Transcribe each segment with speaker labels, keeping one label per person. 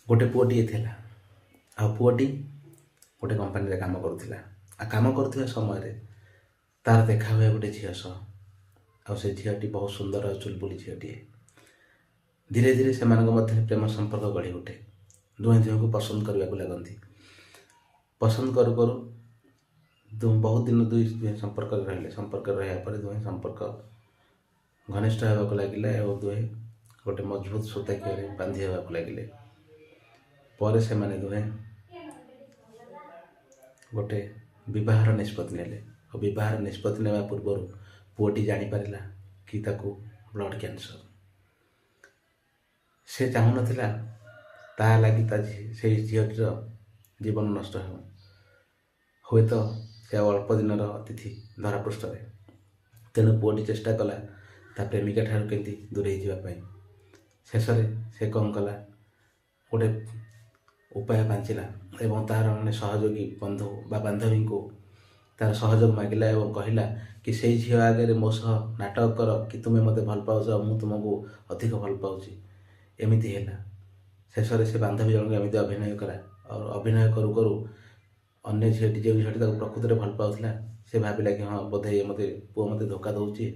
Speaker 1: गोटे पुओटीए थिला आ पुओटी गोटे कंपानी रे काम करुथिला आ काम करुଥିବା समय तार देखा हुए गोटे झील सह आ से झीलटी बहुत सुंदर और चुलबुली झीलटीए। धीरे धीरे से मध्य प्रेम संपर्क गढ़ी उठे। दुहें दुहें को पसंद करने को लगती। पसंद करू करू बहुत दिन दुहे संपर्क रहिले। संपर्क रहा पर दुहें संपर्क घनिष्ठ होगा लगे और दुहे गोटे मजबूत सूताखिए बांधि होगा लगे। पर से माने दुहें गोटे विवाहर निष्पत्ति नेले और विवाहर निष्पत्ति नेवा पूर्व पुओटी जानी पारिला कि ताकू ब्लड कैंसर। से चाहू नथिला ता लगी से झीलटीर जीवन नष्ट हुए तो से अल्प दिन अतिथि धरापृष्ठ। तेणु पुओटी चेष्टा कला ता प्रेमिका ठार केमती दूरे जावाई। शेष से कौन कला गोटे उपाय बांचिला एवं तार मैंने सहयोगी बंधु बा बांधवी को तार सहयोग मागिला और कहला कि से झील आगे मो सह नाटक कर कि तुम्हें मत भल पाउछ मु तुमको अधिक भल पाउछि। एमिति हैला। शेष से बांधवी जन एमती अभिनय कला और अभिनय करू करू अन्य झीलटी जो झीलटी प्रकृति में भल पाउला से भाविला कि हाँ बोधे ये मत पुओ मत धोखा दौची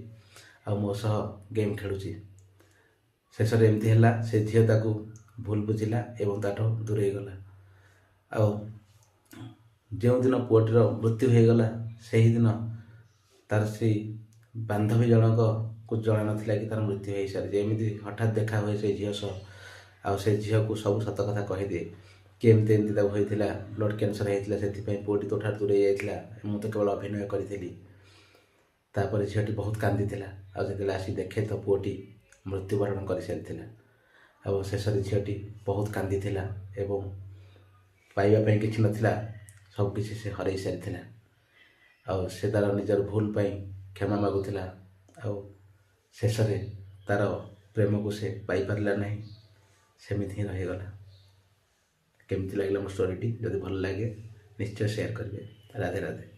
Speaker 1: आ मो सह गेम खेलुची। शेष एमती हैला। से झील ताकू भूल बुझिला एवं ताठो दूरे गला। जो दिन पुओटीर मृत्यु हो गला से ही दिन तार से बांधवी जनक को जना नाथिला कि तार मृत्यु हो सारी। एमती हठात देखा हुए से झील सह आ से झील को सब सत कथा कहीदे कि एमती एमती होता ब्लड कैंसर होता से पुओटी तो ठार दूरे जाइला मुझे केवल अभिनय करी। तापर झीलटी बहुत कांदी आते आसी देखे तो पुओटी मृत्युवरण कर सारी। और शेष झीलटी बहुत कांदी एवं पाइबापी किसी नथिला सबकि से हर सारी। और से तार निजर भूल पाई क्षमा मागुला और शेष तार प्रेम को से पाई पारा ना सेमिति ही रहीगला। केमती लगे मो स्टोरीटी जदि भल लगे निश्चय शेयर करेंगे। राधे राधे।